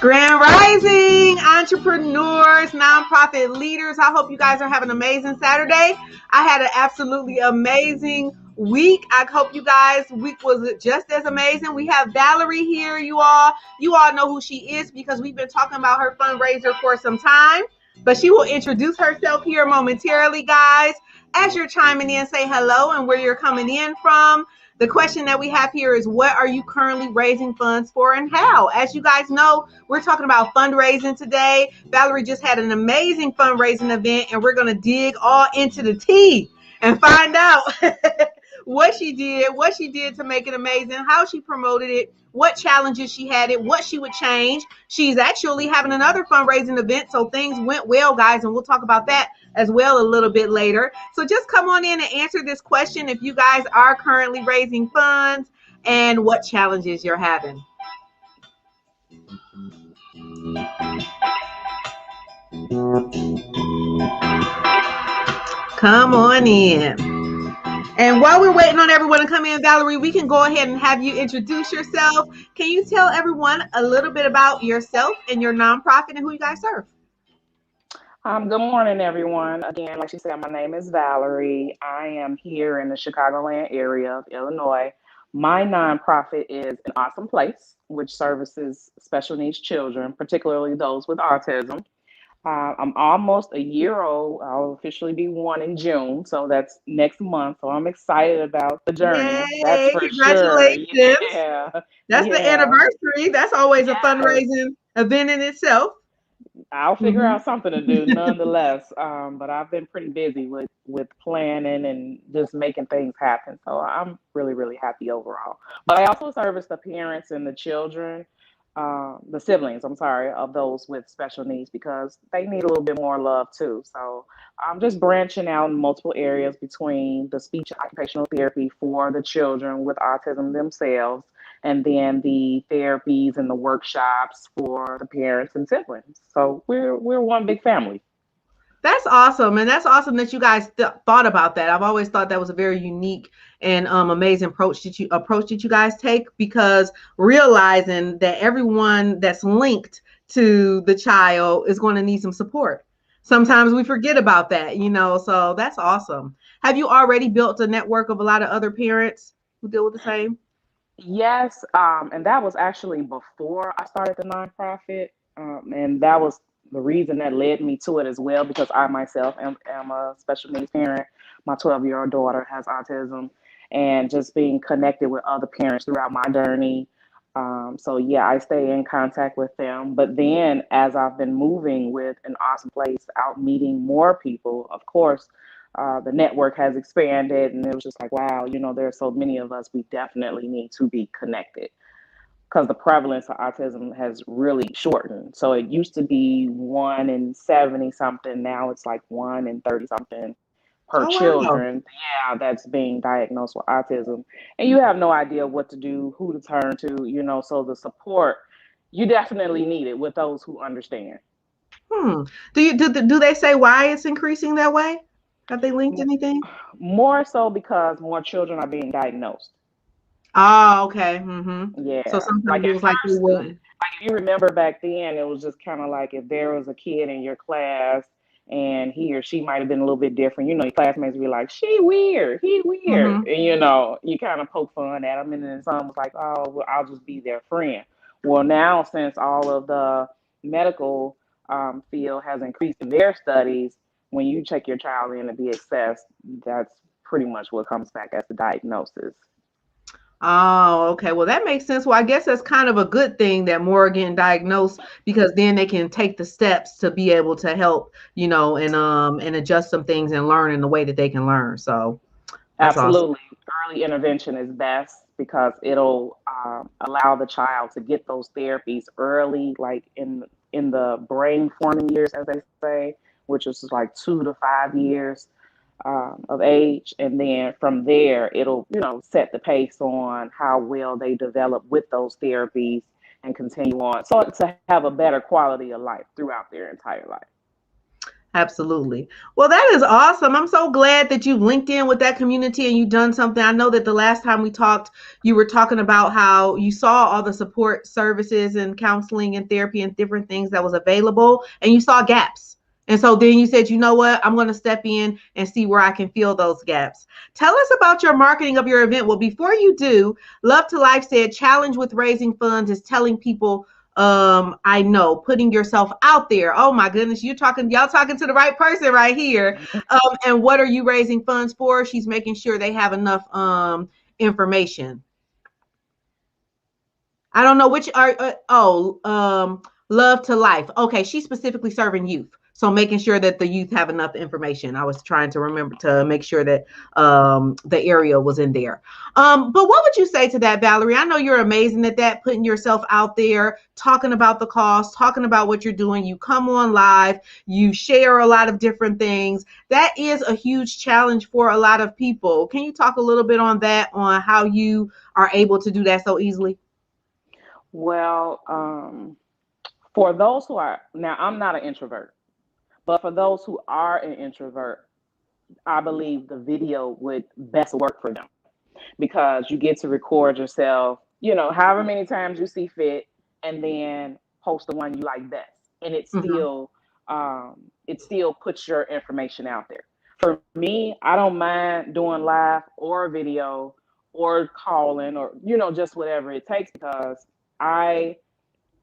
Grand Rising entrepreneurs, nonprofit leaders. I hope you guys are having an amazing Saturday. I had an absolutely amazing week. I hope you guys' week was just as amazing. We have Valerie here, you all. You all know who she is because we've been talking about her fundraiser for some time. But she will introduce herself here momentarily, guys. As you're chiming in, say hello and where you're coming in from. The question that we have here is, what are you currently raising funds for and how? As you guys know, we're talking about fundraising today. Valerie just had an amazing fundraising event, and we're going to dig all into the tea and find out what she did to make it amazing, how she promoted it, what challenges she had it, what she would change. She's actually having another fundraising event, so things went well, guys, and we'll talk about that as well a little bit later. So just come on in and answer this question if you guys are currently raising funds and what challenges you're having. Come on in. And while we're waiting on everyone to come in, Valerie, we can go ahead and have you introduce yourself. Can you tell everyone a little bit about yourself and your nonprofit and who you guys serve? Good morning, everyone. Again, like she said, my name is Valerie. I am here in the Chicagoland area of Illinois. My nonprofit is An Awesome Place, which services special needs children, particularly those with autism. I'm almost a year old. I'll officially be one in June, so that's next month. So I'm excited about the journey. That's Yay! for sure. Congratulations. Yeah, That's the yeah, anniversary. That's always a yes. fundraising event in itself. I'll figure Mhm. out something to do nonetheless. But I've been pretty busy with planning and just making things happen. So I'm really, really happy overall. But I also service the parents and the children, the siblings, I'm sorry, of those with special needs because they need a little bit more love too. So I'm just branching out in multiple areas between the speech and occupational therapy for the children with autism themselves and then the therapies and the workshops for the parents and siblings. So we're one big family. That's awesome. And that's awesome that you guys thought about that. I've always thought that was a very unique and amazing approach that you guys take, because realizing that everyone that's linked to the child is going to need some support. Sometimes we forget about that, so that's awesome. Have you already built a network of a lot of other parents who deal with the same? Yes, and that was actually before I started the nonprofit, and that was the reason that led me to it as well because I myself am a special needs parent. My 12-year-old daughter has autism, and just being connected with other parents throughout my journey. So yeah, I stay in contact with them. But then, as I've been moving with An Awesome Place, out meeting more people, of course, the network has expanded, and it was just like, wow, there are so many of us. We definitely need to be connected because the prevalence of autism has really shortened. So it used to be 1 in 70 something. Now it's like 1 in 30 something per Oh, wow. children. Yeah, that's being diagnosed with autism. And you have no idea what to do, who to turn to. So the support, you definitely need it with those who understand. Hmm. Do they say why it's increasing that way? Have they linked anything? More so because more children are being diagnosed. Oh, okay. So Yeah. sometimes Like it at was like you first, would. if you remember back then, it was just kind of like if there was a kid in your class and he or she might have been a little bit different, your classmates would be like, she weird, he weird. Hmm. And, you kind of poke fun at them. And then some was like, oh, well, I'll just be their friend. Well, now, since all of the medical field has increased in their studies, when you check your child in to be assessed, that's pretty much what comes back as the diagnosis. Oh, okay. Well, that makes sense. Well, I guess that's kind of a good thing that more are getting diagnosed, because then they can take the steps to be able to help, and adjust some things and learn in the way that they can learn. So that's awesome. Absolutely. Early intervention is best because it'll allow the child to get those therapies early, like in the brain forming years, as they say, which is like 2 to 5 years of age, and then from there it'll set the pace on how well they develop with those therapies and continue on, so to have a better quality of life throughout their entire life. Absolutely. Well, that is awesome. I'm so glad that you've linked in with that community and you've done something. I know that the last time we talked, you were talking about how you saw all the support services and counseling and therapy and different things that was available, and you saw gaps. And so then you said, you know what, I'm going to step in and see where I can fill those gaps. Tell us about your marketing of your event. Well, before you do, Love to Life said, challenge with raising funds is telling people I know, putting yourself out there. Oh my goodness, y'all talking to the right person right here. And what are you raising funds for? She's making sure they have enough information. I don't know which are Love to Life. Okay, she's specifically serving youth. So making sure that the youth have enough information. I was trying to remember to make sure that the area was in there. But what would you say to that, Valerie? I know you're amazing at that, putting yourself out there, talking about the cost, talking about what you're doing. You come on live, you share a lot of different things. That is a huge challenge for a lot of people. Can you talk a little bit on that, on how you are able to do that so easily? Well, for those who are, now I'm not an introvert, but for those who are an introvert, I believe the video would best work for them because you get to record yourself, however many times you see fit, and then post the one you like best. And Mm-hmm. it still puts your information out there. For me, I don't mind doing live or video or calling or, just whatever it takes because I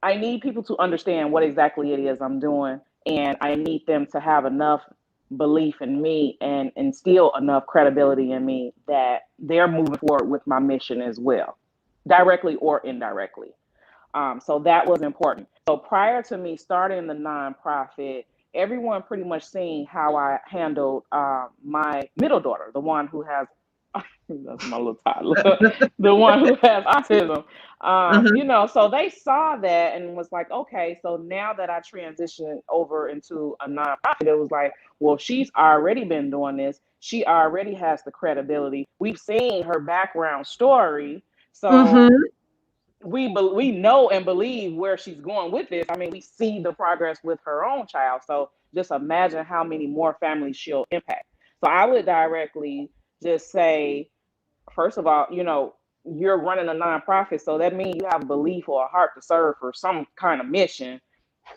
I need people to understand what exactly it is I'm doing, and I need them to have enough belief in me and instill enough credibility in me that they're moving forward with my mission as well, directly or indirectly. So that was important. So prior to me starting the nonprofit, everyone pretty much seen how I handled my middle daughter, the one who has that's my little toddler, the one who has autism. Uh-huh. So they saw that and was like, okay, so now that I transitioned over into a nonprofit, it was like, well, she's already been doing this. She already has the credibility. We've seen her background story. So Mm-hmm. we know and believe where she's going with this. I mean, we see the progress with her own child. So just imagine how many more families she'll impact. So I would directly just say, first of all, you're running a nonprofit, so that means you have a belief or a heart to serve for some kind of mission.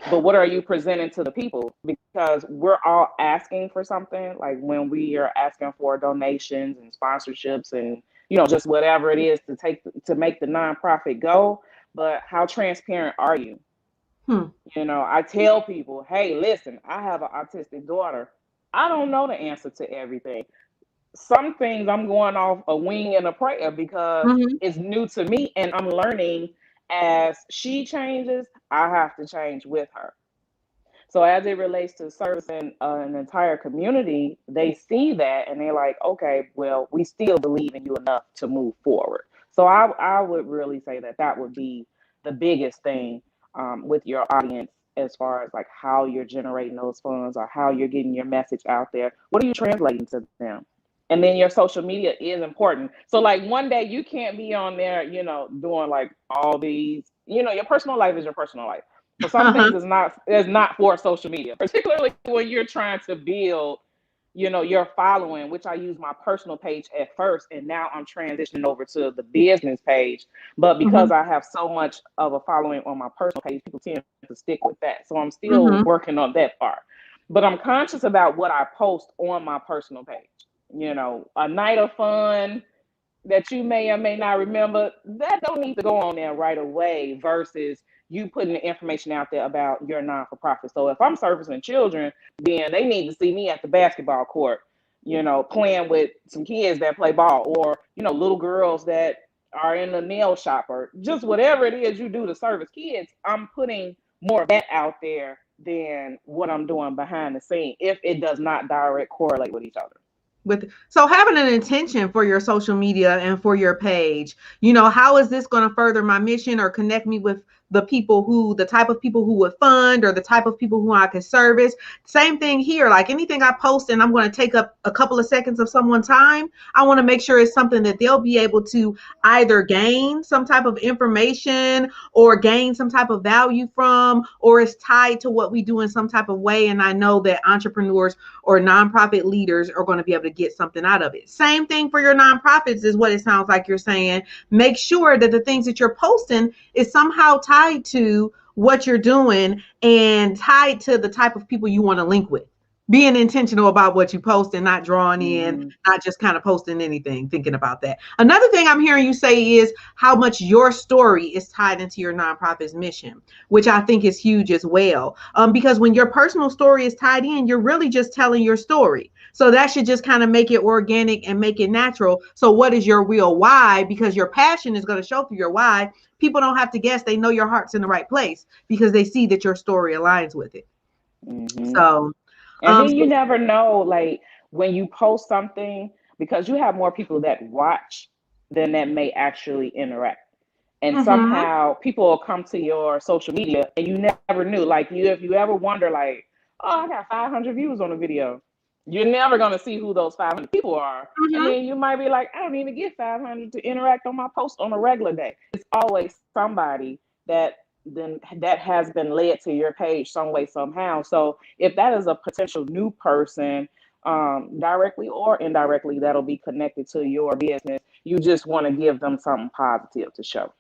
But what are you presenting to the people? Because we're all asking for something, like when we are asking for donations and sponsorships and just whatever it is to make the nonprofit go. But how transparent are you? Hmm. I tell people, hey, listen, I have an autistic daughter. I don't know the answer to everything. Some things I'm going off a wing and a prayer because Mm-hmm. it's new to me and I'm learning as she changes, I have to change with her. So as it relates to servicing an entire community, they see that and they're like, okay, well, we still believe in you enough to move forward. So I would really say that that would be the biggest thing with your audience as far as like how you're generating those funds or how you're getting your message out there. What are you translating to them? And then your social media is important. So like one day you can't be on there, doing like all these, your personal life is your personal life. So some things Uh-huh. is not for social media, particularly when you're trying to build, your following, which I use my personal page at first, and now I'm transitioning over to the business page. But because Mm-hmm. I have so much of a following on my personal page, people tend to stick with that. So I'm still Mm-hmm. working on that part. But I'm conscious about what I post on my personal page. A night of fun that you may or may not remember, that don't need to go on there right away versus you putting the information out there about your non-for-profit. So if I'm servicing children, then they need to see me at the basketball court, playing with some kids that play ball or, little girls that are in the nail shop or just whatever it is you do to service kids. I'm putting more of that out there than what I'm doing behind the scene if it does not direct correlate with each other. With so having an intention for your social media and for your page, how is this going to further my mission or connect me with the type of people who would fund, or the type of people who I could service. Same thing here. Like anything I post and I'm going to take up a couple of seconds of someone's time, I want to make sure it's something that they'll be able to either gain some type of information or gain some type of value from, or is tied to what we do in some type of way. And I know that entrepreneurs or nonprofit leaders are going to be able to get something out of it. Same thing for your nonprofits is what it sounds like you're saying. Make sure that the things that you're posting is somehow tied to what you're doing and tied to the type of people you want to link with. Being intentional about what you post and not drawing in, not just kind of posting anything, thinking about that. Another thing I'm hearing you say is how much your story is tied into your nonprofit's mission, which I think is huge as well. Because when your personal story is tied in, you're really just telling your story. So that should just kind of make it organic and make it natural. So what is your real why? Because your passion is going to show through your why. People don't have to guess. They know your heart's in the right place because they see that your story aligns with it. So, and then you never know, like when you post something, because you have more people that watch than that may actually interact. And somehow people will come to your social media and you never knew. Like if you ever wonder, like, oh, I got 500 views on a video. You're never going to see who those 500 people are. And then you might be like, I don't even get 500 to interact on my post on a regular day. It's always somebody that has been led to your page some way, somehow. So if that is a potential new person, directly or indirectly, that'll be connected to your business, you just want to give them something positive to show.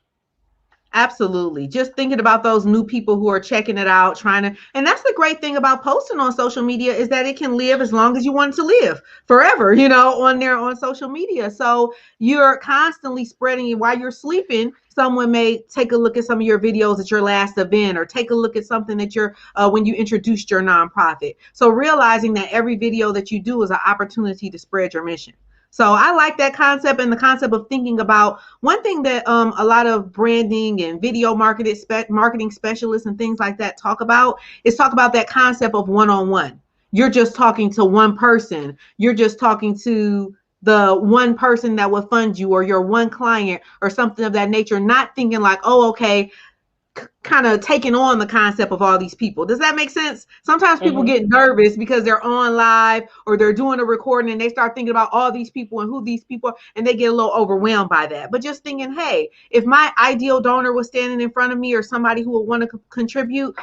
Absolutely. Just thinking about those new people who are checking it out, and that's the great thing about posting on social media is that it can live as long as you want it to live forever, on social media. So you're constantly spreading it while you're sleeping. Someone may take a look at some of your videos at your last event, or take a look at something that when you introduced your nonprofit. So realizing that every video that you do is an opportunity to spread your mission. So I like that concept, and the concept of thinking about one thing that a lot of branding and video marketing specialists and things like that talk about that concept of one-on-one. You're just talking to one person. You're just talking to the one person that will fund you, or your one client, or something of that nature, not thinking like, oh, okay, kind of taking on the concept of all these people. Does that make sense? Sometimes people get nervous because they're on live or they're doing a recording and they start thinking about all these people and who these people are, and they get a little overwhelmed by that. But just thinking, hey, if my ideal donor was standing in front of me, or somebody who would want to contribute,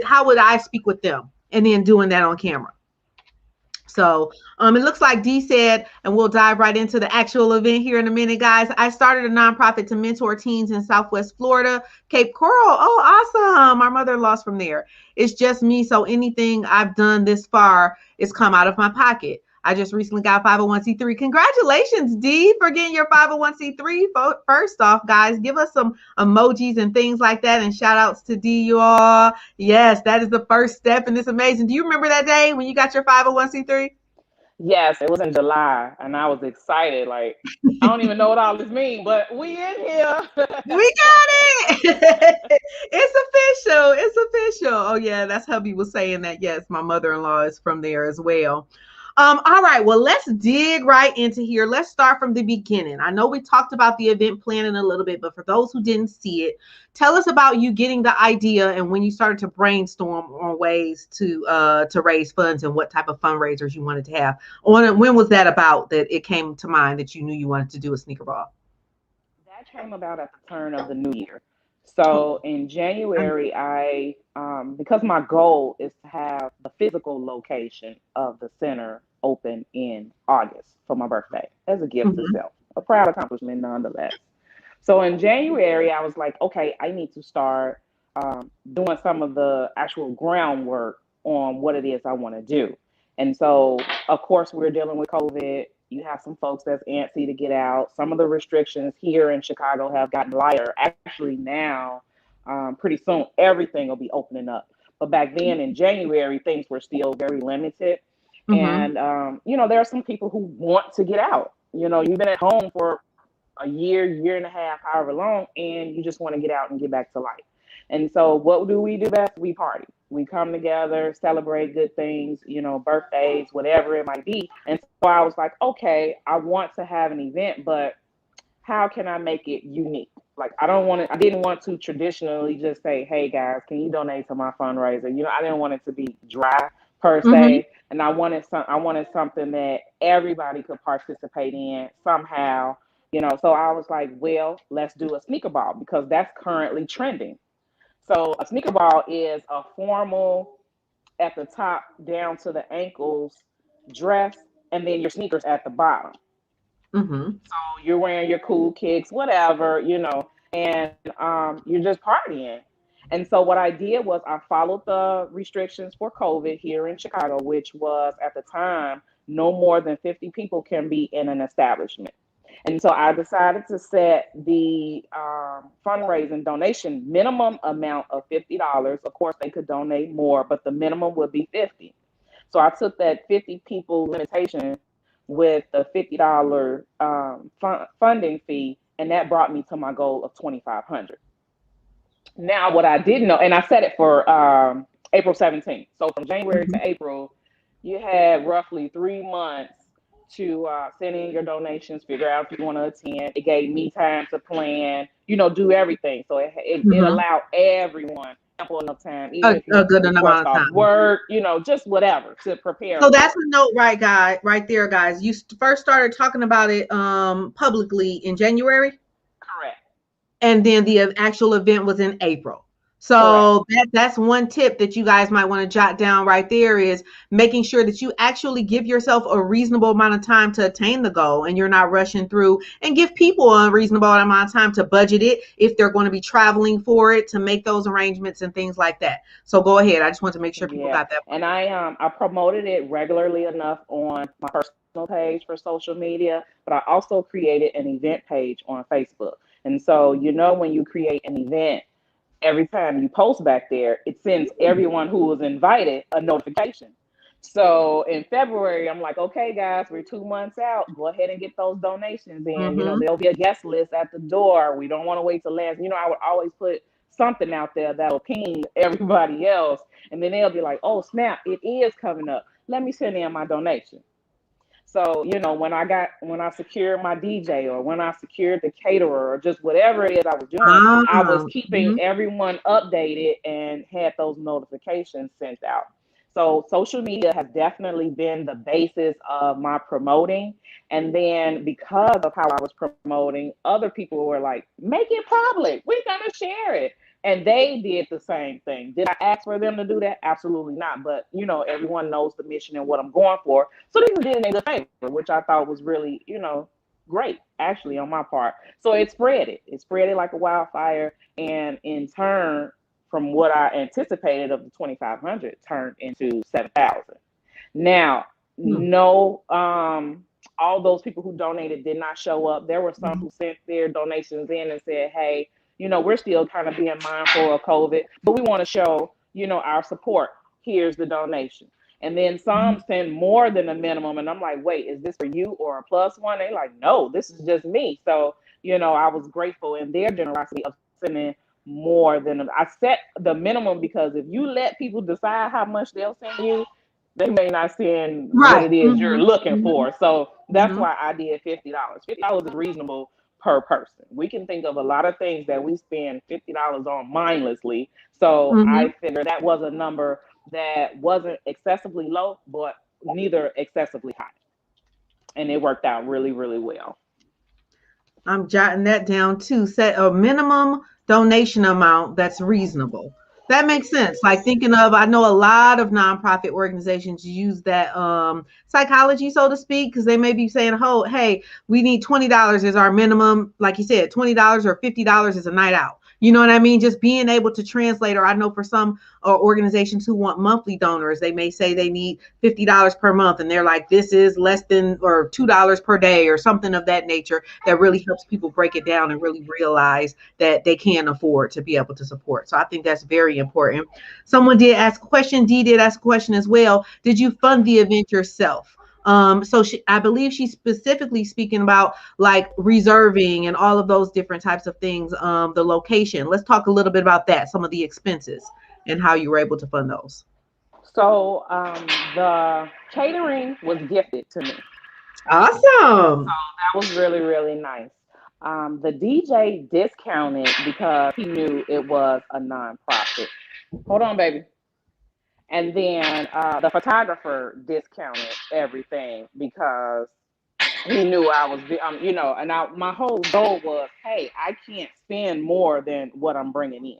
how would I speak with them? And then doing that on camera. So it looks like Dee said, and we'll dive right into the actual event here in a minute, guys. I started a nonprofit to mentor teens in Southwest Florida, Cape Coral. Oh, awesome. Our mother-in-law's from there. It's just me. So anything I've done this far is come out of my pocket. I just recently got 501c3. Congratulations, Dee, for getting your 501c3. First off, guys, give us some emojis and things like that, and shout outs to Dee, you all. Yes, that is the first step, and it's amazing. Do you remember that day when you got your 501c3? Yes, it was in July, and I was excited. Like, I don't even know what all this means, but we in here. We got it. It's official. It's official. Oh, yeah, that's hubby was saying that. Yes, my mother-in-law is from there as well. All right, well, let's dig right into here. Let's start from the beginning. I know we talked about the event planning a little bit, but for those who didn't see it, tell us about you getting the idea and when you started to brainstorm on ways to raise funds and what type of fundraisers you wanted to have. When was that about that it came to mind that you knew you wanted to do a sneaker ball? That came about at the turn of the new year. So in January, because my goal is to have the physical location of the center open in August for my birthday as a gift to self, a proud accomplishment nonetheless. So in January, I was like, okay, I need to start doing some of the actual groundwork on what it is I want to do. And so, of course, we're dealing with COVID. You have some folks that's antsy to get out. Some of the restrictions here in Chicago have gotten lighter. Actually, now, pretty soon, everything will be opening up. But back then in January, things were still very limited. And, there are some people who want to get out. You've been at home for a year and a half, however long, and you just want to get out and get back to life. And so what do we do best? We party. We come together, celebrate good things, birthdays, whatever it might be. And so I was like, okay, I want to have an event, but how can I make it unique? Like I didn't want to traditionally just say, hey guys, can you donate to my fundraiser? I didn't want it to be dry per Mm-hmm. se. And I wanted something that everybody could participate in somehow. So I was like, well, let's do a sneaker ball because that's currently trending. So a sneaker ball is a formal at the top down to the ankles dress, and then your sneakers at the bottom. Mm-hmm. So you're wearing your cool kicks, whatever, and you're just partying. And so what I did was I followed the restrictions for COVID here in Chicago, which was at the time no more than 50 people can be in an establishment. And so I decided to set the fundraising donation minimum amount of $50. Of course, they could donate more, but the minimum would be 50. So I took that 50 people limitation with the $50 funding fee, and that brought me to my goal of 2,500. Now, what I didn't know, and I set it for April 17th. So from January Mm-hmm. to April, you had roughly 3 months to send in your donations, figure out if you want to attend. It gave me time to plan, do everything. So it Mm-hmm. allowed everyone ample enough time, even A, if you a good fresh amount of off time. work, just whatever to prepare So that's for a it. note, right, guy, right there, guys. You first started talking about it publicly in January, Correct. and then the actual event was in April. Correct. So that's one tip that you guys might want to jot down right there is making sure that you actually give yourself a reasonable amount of time to attain the goal and you're not rushing through, and give people a reasonable amount of time to budget it if they're going to be traveling for it, to make those arrangements and things like that. So go ahead. I just want to make sure people Yeah, got that and part. I promoted it regularly enough on my personal page for social media, but I also created an event page on Facebook. And so, when you create an event, every time you post back there, it sends everyone who was invited a notification. So in February, I'm like, okay, guys, we're 2 months out. Go ahead and get those donations in. Mm-hmm. There'll be a guest list at the door. We don't want to wait till last. I would always put something out there that'll ping everybody else. And then they'll be like, oh, snap, it is coming up. Let me send in my donation. So, when I secured my DJ or when I secured the caterer or just whatever it is I was doing, I was Ah, keeping mhm. everyone updated and had those notifications sent out. So social media has definitely been the basis of my promoting. And then because of how I was promoting, other people were like, make it public. We're going to share it. And they did the same thing. Did I ask for them to do that? Absolutely not. But, everyone knows the mission and what I'm going for. So they did it in a good favor, which I thought was really, great, actually, on my part. So it spread it. It spread it like a wildfire. And in turn, from what I anticipated of the 2,500, turned into 7,000. Now, Hmm. no, all those people who donated did not show up. There were some Mhm. who sent their donations in and said, hey, we're still kind of being mindful of COVID, but we want to show, our support. Here's the donation. And then some send more than the minimum. And I'm like, wait, is this for you or a plus one? They're like, no, this is just me. So, I was grateful in their generosity of sending more than I set the minimum, because if you let people decide how much they'll send you, they may not send what Right. it is you're Mhm. looking Mhm. for. So that's Mhm. why I did $50. $50 is reasonable per person. We can think of a lot of things that we spend $50 on mindlessly. So I Mhm. figured that was a number that wasn't excessively low, but neither excessively high. And it worked out really, really well. I'm jotting that down too. Set a minimum donation amount that's reasonable. That makes sense. Like thinking of, I know a lot of nonprofit organizations use that psychology, so to speak, because they may be saying, "Oh, hey, we need $20 is our minimum." Like you said, $20 or $50 is a night out. You know what I mean? Just being able to translate. Or I know for some organizations who want monthly donors, they may say they need $50 per month, and they're like, "This is less than or $2 per day," or something of that nature. That really helps people break it down and really realize that they can afford to be able to support. So I think that's very important. Someone did ask a question. Dee did ask a question as well. Did you fund the event yourself? So I believe she's specifically speaking about like reserving and all of those different types of things. The location. Let's talk a little bit about that. Some of the expenses and how you were able to fund those. So the catering was gifted to me. Awesome. That was really, really nice. The DJ discounted because he knew it was a nonprofit. Hold on, baby. And then the photographer discounted everything because he knew I was, and my whole goal was, hey, I can't spend more than what I'm bringing in.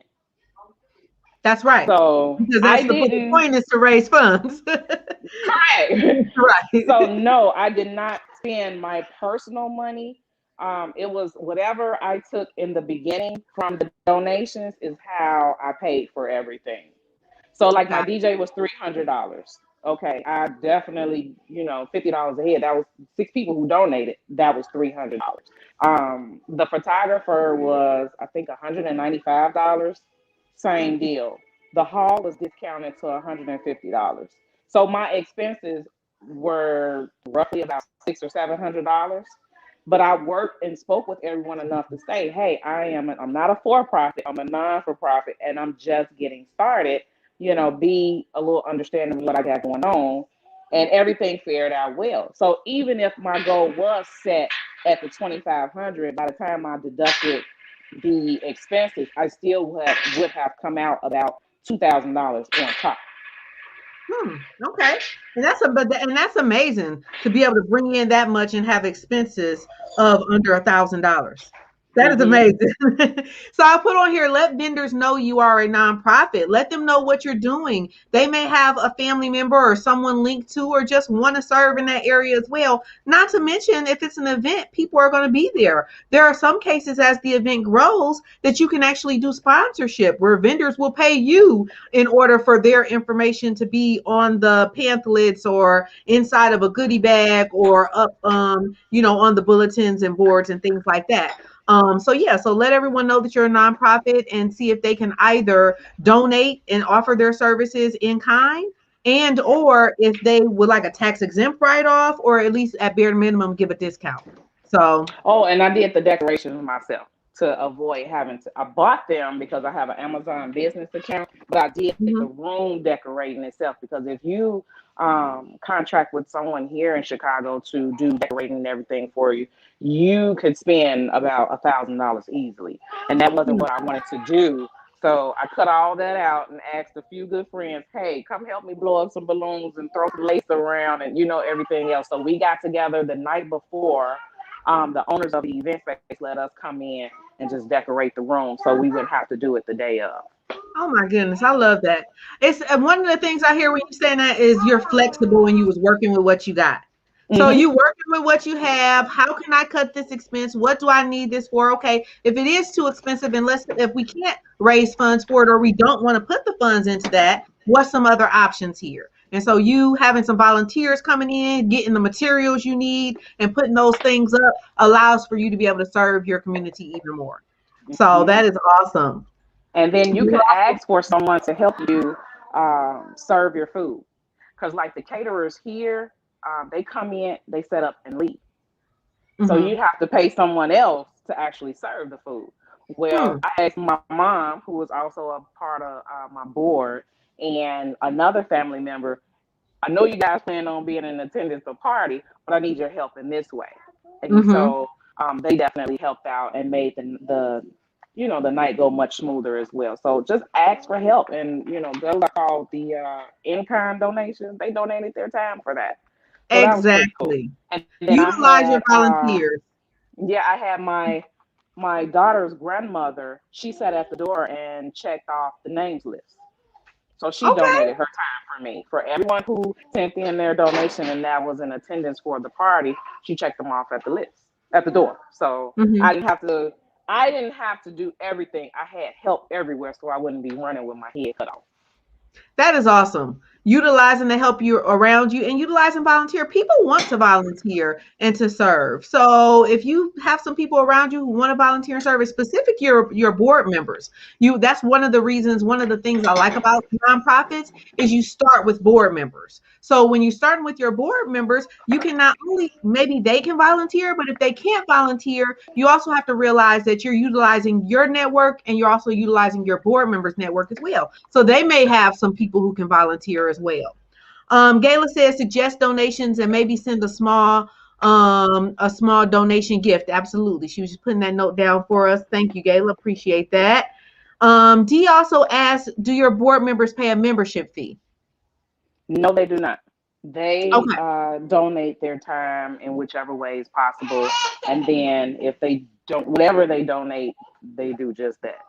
That's right. So Because I that's the didn't, point is to raise funds. correct. So Right. no, I did not spend my personal money. It was whatever I took in the beginning from the donations is how I paid for everything. So like my Got DJ was $300. Okay, I definitely, $50 a head. That was 6 people who donated. That was $300. The photographer was I think $195. Same deal. The hall was discounted to $150. So my expenses were roughly about $600 or $700. But I worked and spoke with everyone enough to say, hey, I'm not a for profit, I'm a non for profit, and I'm just getting started. Be a little understanding of what I got going on, and everything fared out well. So even if my goal was set at the 2,500, by the time I deducted the expenses, I still would have come out about $2,000 on top. Okay. And that's amazing to be able to bring in that much and have expenses of under $1,000. That is Hmm. amazing. So I put on here, let vendors know you are a nonprofit. Let them know what you're doing. They may have a family member or someone linked to, or just want to serve in that area as well. Not to mention, if it's an event, people are going to be there. There are some cases as the event grows that you can actually do sponsorship where vendors will pay you in order for their information to be on the pamphlets or inside of a goodie bag or up, on the bulletins and boards and things like that. So let everyone know that you're a nonprofit and see if they can either donate and offer their services in kind, and or if they would like a tax exempt write-off, or at least at bare minimum give a discount. So Oh, and I did the decorations myself to avoid having to. I bought them because I have an Amazon business account, but I did the mhm. room decorating itself because if you contract with someone here in Chicago to do decorating and everything for you, you could spend about $1,000 easily, and that wasn't what I wanted to do. So I cut all that out and asked a few good friends, hey, come help me blow up some balloons and throw some lace around and everything else. So we got together the night before. The owners of the event space let us come in and just decorate the room so we wouldn't have to do it the day of. Oh my goodness, I love that. It's one of the things I hear when you saying that is you're flexible and you was working with what you got. So Hmm. you working with what you have. How can I cut this expense? What do I need this for? Okay, if it is too expensive, unless if we can't raise funds for it or we don't want to put the funds into that, what's some other options here? And so you having some volunteers coming in, getting the materials you need, and putting those things up allows for you to be able to serve your community even more. So Hmm. that is awesome. And then you could ask for someone to help you serve your food. Because, like the caterers here, they come in, they set up and leave. So you Mhm. have to pay someone else to actually serve the food. Well, Hmm. I asked my mom, who was also a part of my board, and another family member, I know you guys plan on being in attendance of the party, but I need your help in this way. And Mhm. so they definitely helped out and made the night go much smoother as well. So just ask for help, and those are called the in-kind donations. They donated their time for that, so that was pretty cool. Exactly. And then I Utilize had your volunteers. yeah, I had my daughter's grandmother. She sat at the door and checked off the names list. So she Okay. donated her time for me. For everyone who sent in their donation and that was in attendance for the party, she checked them off at the list, at the door. So I Mhm. didn't have to I didn't have to do everything. I had help everywhere so I wouldn't be running with my head cut off. That is awesome. Utilizing the help you around you and utilizing volunteer. People want to volunteer and to serve. So if you have some people around you who want to volunteer and serve, it's specific your board members. That's one of the reasons, one of the things I like about nonprofits is you start with board members. So when you're starting with your board members, you can not only maybe they can volunteer, but if they can't volunteer, you also have to realize that you're utilizing your network and you're also utilizing your board members' network as well. So they may have some people who can volunteer as well. Gayla says suggest donations and maybe send a small a small donation gift. Absolutely. She was just putting that note down for us. Thank you, Gayla. Appreciate that. Dee also asked, do your board members pay a membership fee? No, they do not. They Okay. donate their time in whichever way is possible, and then if they don't, whatever they donate, they do just that.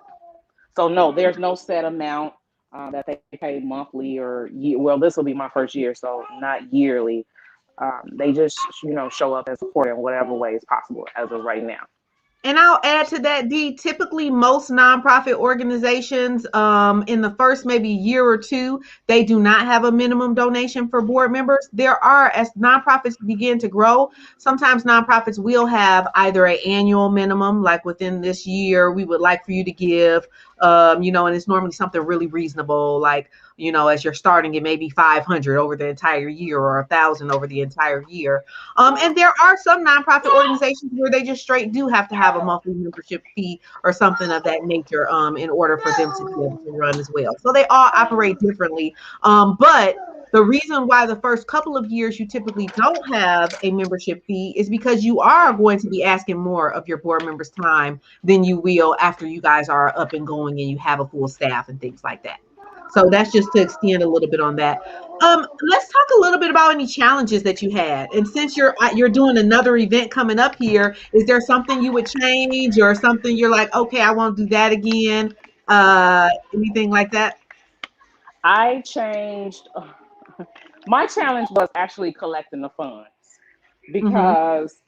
So no, there's no set amount that they pay monthly or well, this will be my first year, so not yearly. They just show up and support in whatever way is possible as of right now. And I'll add to that, Dee, typically most nonprofit organizations, in the first maybe year or two, they do not have a minimum donation for board members. There are, as nonprofits begin to grow, sometimes nonprofits will have either an annual minimum, like within this year, we would like for you to give, and it's normally something really reasonable, like, as you're starting, it may be 500 over the entire year or 1,000 over the entire year. And there are some nonprofit organizations where they just straight do have to have a monthly membership fee or something of that nature, in order for them to be able to run as well. So they all operate differently. But the reason why the first couple of years you typically don't have a membership fee is because you are going to be asking more of your board members' time than you will after you guys are up and going and you have a full staff and things like that. So that's just to extend a little bit on that. Let's talk a little bit about any challenges that you had. And since you're doing another event coming up here, is there something you would change or something you're like, okay, I won't do that again? Anything like that? I changed. My challenge was actually collecting the funds Mm-hmm. because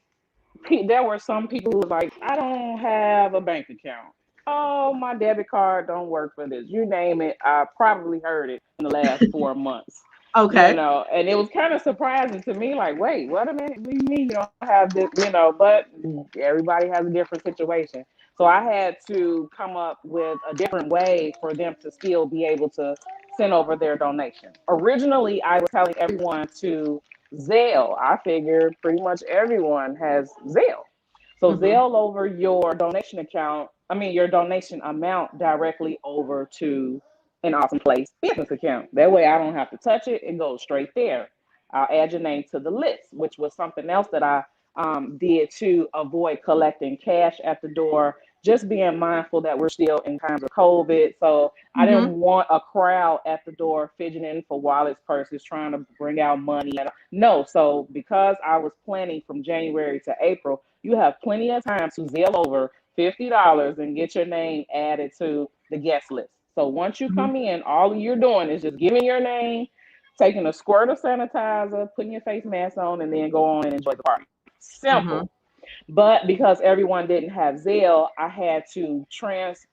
there were some people who was like, I don't have a bank account. Oh, my debit card don't work for this. You name it. I probably heard it in the last 4 months. Okay. And it was kind of surprising to me, like, wait, what a minute, what do you mean you don't have this, but everybody has a different situation. So I had to come up with a different way for them to still be able to send over their donation. Originally, I was telling everyone to Zelle. I figured pretty much everyone has Zelle. So Mm-hmm. Zelle over your donation account, I mean, your donation amount directly over to an Awesome Place business account. That way I don't have to touch it. It goes straight there. I'll add your name to the list, which was something else that I did to avoid collecting cash at the door, just being mindful that we're still in times of COVID. So I didn't Mm-hmm. want a crowd at the door fidgeting for wallets, purses, trying to bring out money. And no, so because I was planning from January to April, you have plenty of time to Zelle over $50 and get your name added to the guest list. So once you Mm-hmm. come in, all you're doing is just giving your name, taking a squirt of sanitizer, putting your face mask on, and then go on and enjoy the party. Mm-hmm. Simple. But because everyone didn't have Zelle, I had to transfer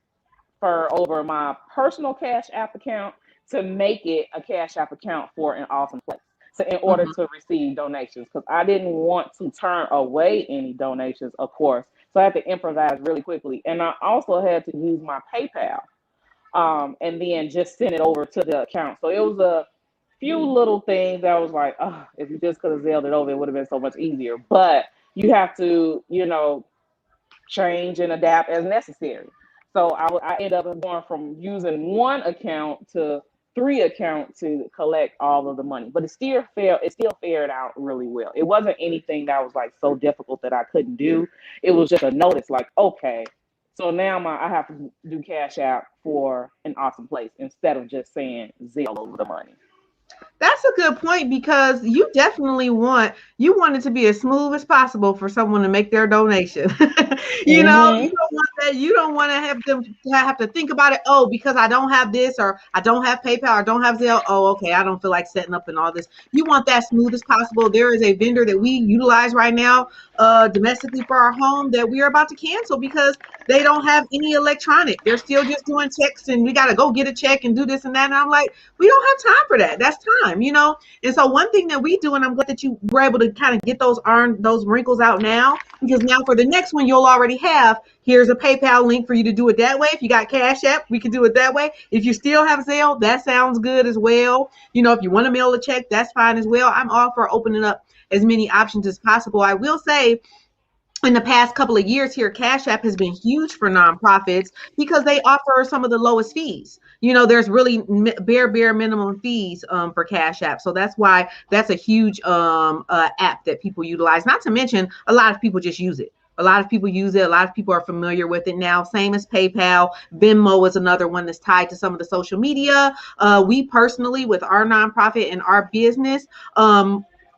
over my personal Cash App account to make it a Cash App account for an Awesome Place. So in order Mm-hmm. to receive donations, because I didn't want to turn away any donations, of course. So I had to improvise really quickly. And I also had to use my PayPal, and then just send it over to the account. So it was a few little things that was like, oh, if you just could have zailed it over, it would have been so much easier. But you have to, change and adapt as necessary. So I ended up going from using one account to three accounts to collect all of the money. But it still fared out really well. It wasn't anything that was like so difficult that I couldn't do. It was just a notice like, okay, so now I have to do Cash App for an Awesome Place instead of just saying Zelle over the money. That's a good point because you definitely want it to be as smooth as possible for someone to make their donation. You Mm-hmm. don't want that. You don't want to have them to have to think about it. Oh, because I don't have this or I don't have PayPal or don't have Zelle. Oh, okay, I don't feel like setting up and all this. You want that smooth as possible. There is a vendor that we utilize right now, domestically for our home that we are about to cancel because they don't have any electronic. They're still just doing checks, and we got to go get a check and do this and that. And I'm like, we don't have time for that. That's time. And so one thing that we do, and I'm glad that you were able to kind of get those wrinkles out now, because now for the next one, you'll already have, here's a PayPal link for you to do it that way. If you got Cash App, we can do it that way. If you still have Zelle, that sounds good as well. If you want to mail a check, that's fine as well. I'm all for opening up as many options as possible. I will say, in the past couple of years here, Cash App has been huge for nonprofits because they offer some of the lowest fees. there's really bare minimum fees for Cash App. So that's why that's a huge app that people utilize. Not to mention, a lot of people just use it. A lot of people use it. A lot of people are familiar with it now. Same as PayPal. Venmo is another one that's tied to some of the social media. We personally, with our nonprofit and our business,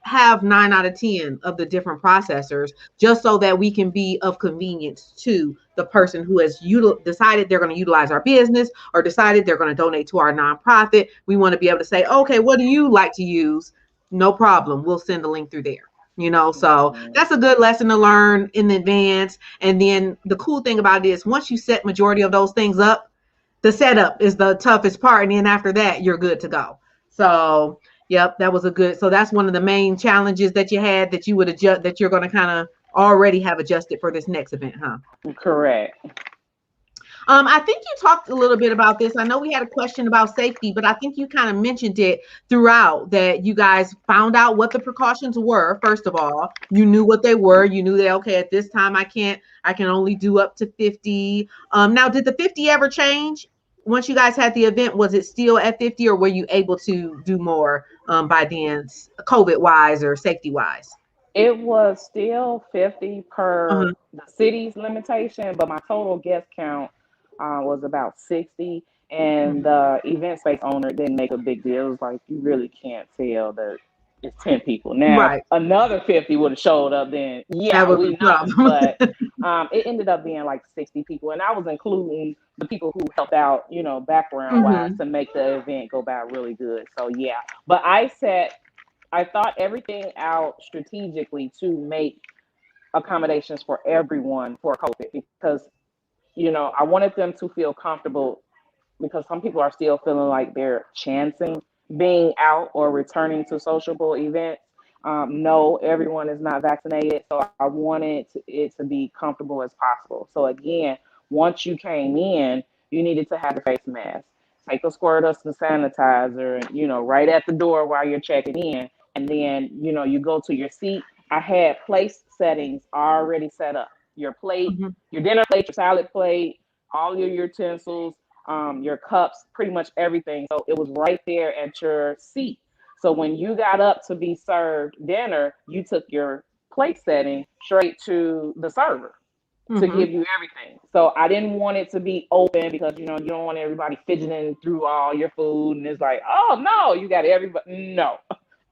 have 9 out of 10 of the different processors, just so that we can be of convenience to the person who has decided they're going to utilize our business or decided they're going to donate to our nonprofit. We want to be able to say, okay, what do you like to use? No problem. We'll send the link through there. So that's a good lesson to learn in advance. And then the cool thing about it is, once you set majority of those things up, the setup is the toughest part. And then after that, you're good to go. So, yep, that was so that's one of the main challenges that you had, that you would adjust, that you're going to kind of already have adjusted for this next event, huh? Correct. I think you talked a little bit about this. I know we had a question about safety, but I think you kind of mentioned it throughout, that you guys found out what the precautions were. First of all, you knew what they were. You knew that, okay, at this time I can only do up to 50. Now, did the 50 ever change? Once you guys had the event, was it still at 50, or were you able to do more by then, COVID wise or safety wise? It was still 50 per Uh-huh. the city's limitation, but my total guest count was about 60. And Mhm. the event space owner didn't make a big deal. It was like, you really can't tell that it's 10 people. Now, if Right. another 50 would have showed up, then That yeah, was we a know. problem. But it ended up being like 60 people. And I was including the people who helped out, background wise, Hmm. to make the event go by really good. So yeah. But I thought everything out strategically to make accommodations for everyone for COVID, because I wanted them to feel comfortable, because some people are still feeling like they're chancing being out or returning to sociable events. No, everyone is not vaccinated, so I wanted it to be comfortable as possible. So again, once you came in, you needed to have a face mask, take a squirt of some sanitizer, and right at the door while you're checking in, and then you go to your seat. I had place settings already set up. Your plate, Hmm. your dinner plate, your salad plate, all your utensils, your cups, pretty much everything. So it was right there at your seat. So when you got up to be served dinner, you took your plate setting straight to the server to give Hmm. you everything. So I didn't want it to be open, because you don't want everybody fidgeting through all your food, and it's like, oh no, you got everybody. No.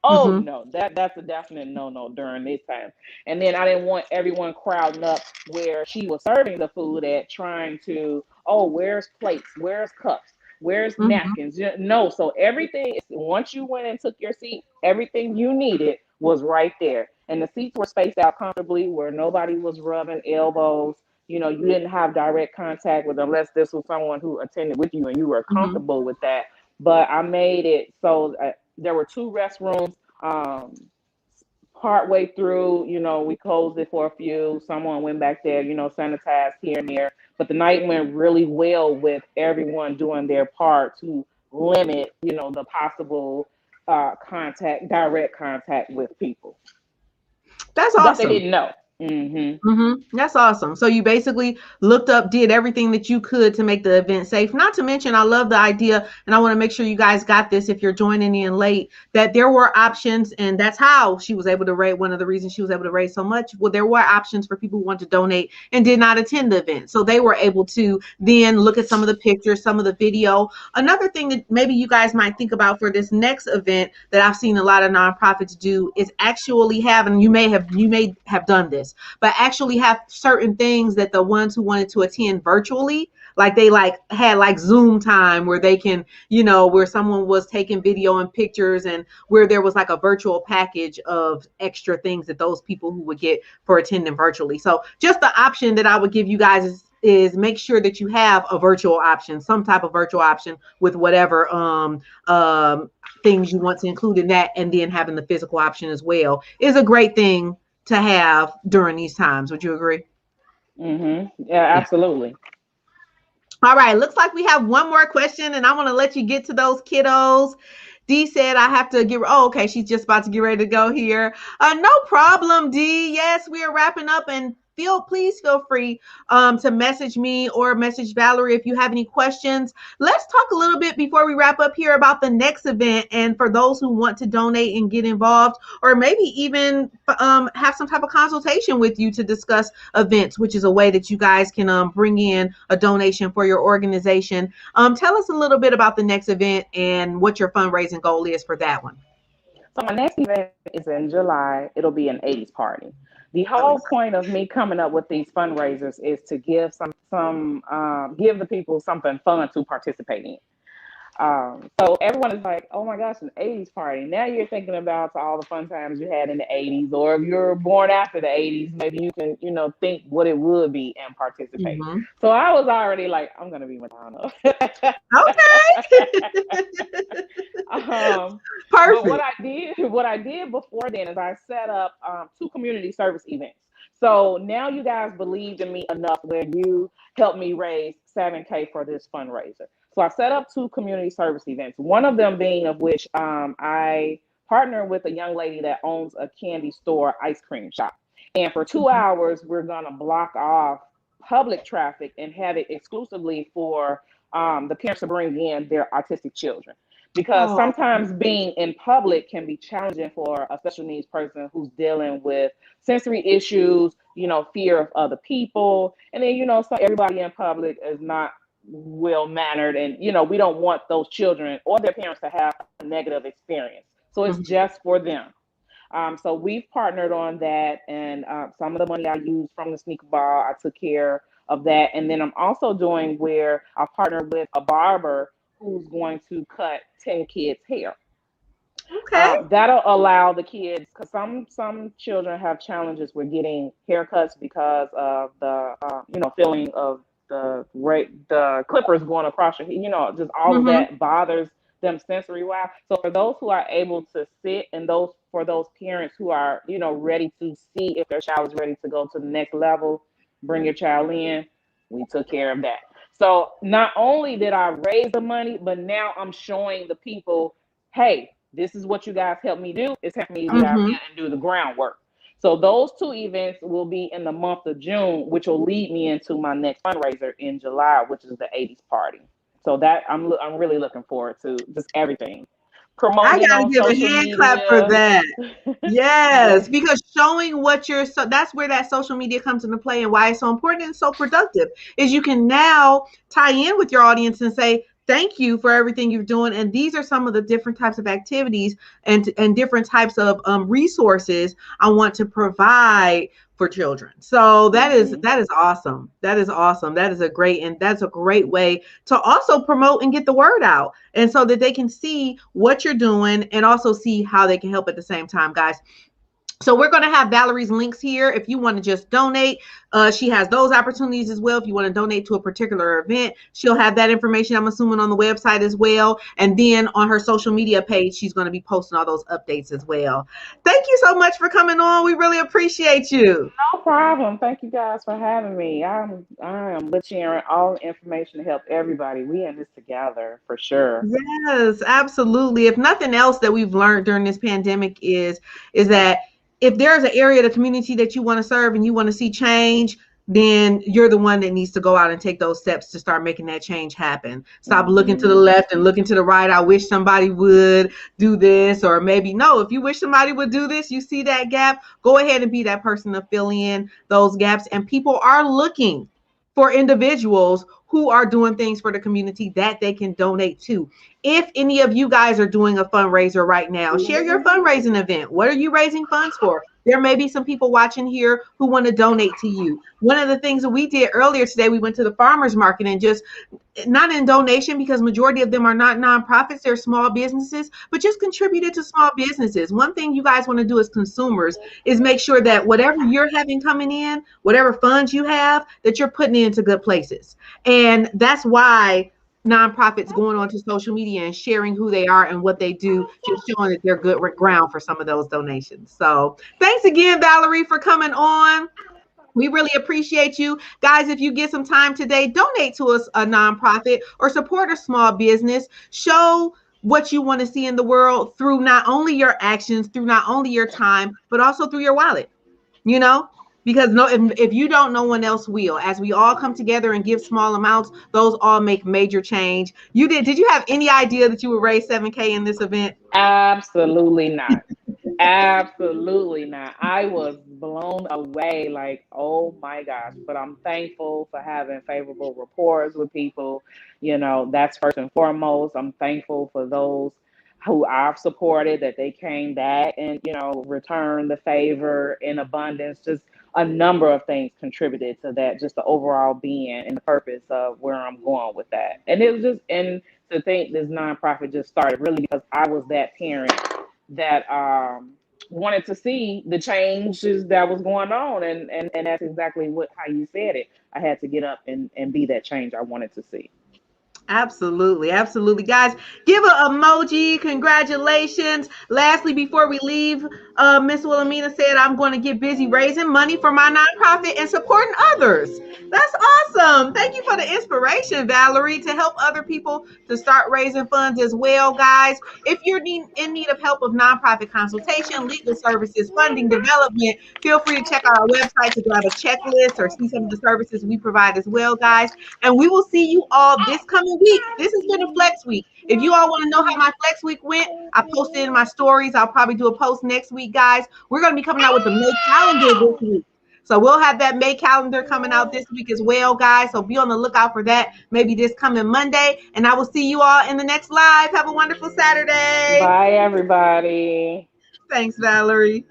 Oh Hmm. no, that's a definite no during this time. And then I didn't want everyone crowding up where she was serving the food at, trying to, oh, where's plates, where's cups, where's Hmm. napkins. No, so everything, once you went and took your seat, everything you needed was right there. And the seats were spaced out comfortably, where nobody was rubbing elbows. You didn't have direct contact with them, unless this was someone who attended with you and you were Hmm. comfortable with that. But I made it so there were two restrooms. Um, Partway through, we closed it for a few. Someone went back there, sanitized here and there. But the night went really well, with everyone doing their part to limit, the possible direct contact with people. That's But they awesome. didn't know. Hmm. That's awesome. So you basically looked up, did everything that you could to make the event safe. Not to mention, I love the idea, and I want to make sure you guys got this if you're joining in late, that there were options, and that's how she was able to raise. One of the reasons she was able to raise so much, well, there were options for people who wanted to donate and did not attend the event. So they were able to then look at some of the pictures, some of the video. Another thing that maybe you guys might think about for this next event that I've seen a lot of nonprofits do is actually have, and you may have done this, but actually have certain things that the ones who wanted to attend virtually, like they had Zoom time where they can, where someone was taking video and pictures, and where there was like a virtual package of extra things that those people who would get for attending virtually. So just the option that I would give you guys is make sure that you have a virtual option, some type of virtual option with whatever things you want to include in that, and then having the physical option as well is a great thing to have during these times. Would you agree? Yeah, Yeah. absolutely. All right. Looks like we have one more question, and I want to let you get to those kiddos. D said I have to get. Oh, okay. She's just about to get ready to go here. No problem, D. Yes, we are wrapping up, and please feel free to message me or message Valerie if you have any questions. Let's talk a little bit before we wrap up here about the next event, and for those who want to donate and get involved, or maybe even have some type of consultation with you to discuss events, which is a way that you guys can bring in a donation for your organization. Tell us a little bit about the next event and what your fundraising goal is for that one. So my next event is in July. It'll be an 80s party. The whole point of me coming up with these fundraisers is to give give the people something fun to participate in. So everyone is like, oh my gosh, an 80s party. Now you're thinking about all the fun times you had in the 80s, or if you're born after the 80s, maybe you can, think what it would be and participate. Mm-hmm. So I was already like, I'm going to be Madonna. Okay. Perfect. But what I did before then is I set up 2 community service events. So now you guys believed in me enough where you helped me raise $7K for this fundraiser. So I set up 2 community service events, one of them being of which I partner with a young lady that owns a candy store ice cream shop. And for 2 hours, we're going to block off public traffic and have it exclusively for the parents to bring in their autistic children. Because sometimes being in public can be challenging for a special needs person who's dealing with sensory issues, fear of other people. And then, so everybody in public is not well-mannered, and, we don't want those children or their parents to have a negative experience. So it's just for them. So we've partnered on that, and some of the money I used from the sneaker ball, I took care of that. And then I'm also doing where I partnered with a barber who's going to cut 10 kids' hair. Okay. That'll allow the kids, because some children have challenges with getting haircuts because of the feeling of the clippers going across your head, just all of that bothers them sensory wise. So for those who are able to sit, and for those parents who are ready to see if their child is ready to go to the next level, bring your child in. We took care of that. So not only did I raise the money, but now I'm showing the people, hey, this is what you guys helped me do. It's helping me get out here and do the groundwork. So those 2 events will be in the month of June, which will lead me into my next fundraiser in July, which is the 80s party. So that I'm really looking forward to just everything. I Promoting gotta on give a social hand clap for media. that. Yes, because showing that's where that social media comes into play, and why it's so important and so productive is you can now tie in with your audience and say, thank you for everything you're doing. And these are some of the different types of activities and different types of resources I want to provide for children. So that is awesome. That is awesome. That's a great way to also promote and get the word out. And so that they can see what you're doing and also see how they can help at the same time, guys. So we're going to have Valerie's links here. If you want to just donate, she has those opportunities as well. If you want to donate to a particular event, she'll have that information, I'm assuming, on the website as well. And then on her social media page, she's going to be posting all those updates as well. Thank you so much for coming on. We really appreciate you. No problem. Thank you guys for having me. I am with sharing all the information to help everybody. We in this together for sure. Yes, absolutely. If nothing else that we've learned during this pandemic is that if there's an area of the community that you want to serve and you want to see change, then you're the one that needs to go out and take those steps to start making that change happen. Stop looking to the left and looking to the right. I wish somebody would do this, or maybe no, if you wish somebody would do this, you see that gap, go ahead and be that person to fill in those gaps. And people are looking for individuals who are doing things for the community that they can donate to. If any of you guys are doing a fundraiser right now, share your fundraising event. What are you raising funds for? There may be some people watching here who want to donate to you. One of the things that we did earlier today, we went to the farmers market and just, not in donation because majority of them are not nonprofits, they're small businesses, but just contributed to small businesses. One thing you guys want to do as consumers is make sure that whatever you're having coming in, whatever funds you have, that you're putting into good places. And that's why nonprofits going onto social media and sharing who they are and what they do, just showing that they're good ground for some of those donations. So thanks again, Valerie, for coming on. We really appreciate you. Guys, if you get some time today, donate to a nonprofit or support a small business. Show what you want to see in the world through not only your actions, through not only your time, but also through your wallet. because if you don't, no one else will. As we all come together and give small amounts, those all make major change. Did you have any idea that you would raise 7K in this event? Absolutely not. Absolutely not. I was blown away, like, oh my gosh. But I'm thankful for having favorable reports with people. That's first and foremost. I'm thankful for those who I've supported, that they came back and, returned the favor in abundance. Just a number of things contributed to that, just the overall being and the purpose of where I'm going with that. And it was just, and to think this nonprofit just started really because I was that parent that wanted to see the changes that was going on, and that's exactly how you said it. I had to get up and be that change I wanted to see. Absolutely, absolutely. Guys, give an emoji. Congratulations. Lastly, before we leave, Miss Wilhelmina said, I'm going to get busy raising money for my nonprofit and supporting others. That's awesome. Thank you for the inspiration, Valerie, to help other people to start raising funds as well, guys. If you're in need of help of nonprofit consultation, legal services, funding, development, feel free to check out our website to grab a checklist or see some of the services we provide as well, guys. And we will see you all this coming week. This has been a flex week. If you all want to know how my flex week went, I posted in my stories. I'll probably do a post next week, guys. We're going to be coming out with the May calendar this week. So we'll have that May calendar coming out this week as well, guys. So be on the lookout for that maybe this coming Monday. And I will see you all in the next live. Have a wonderful Saturday. Bye, everybody. Thanks, Valerie.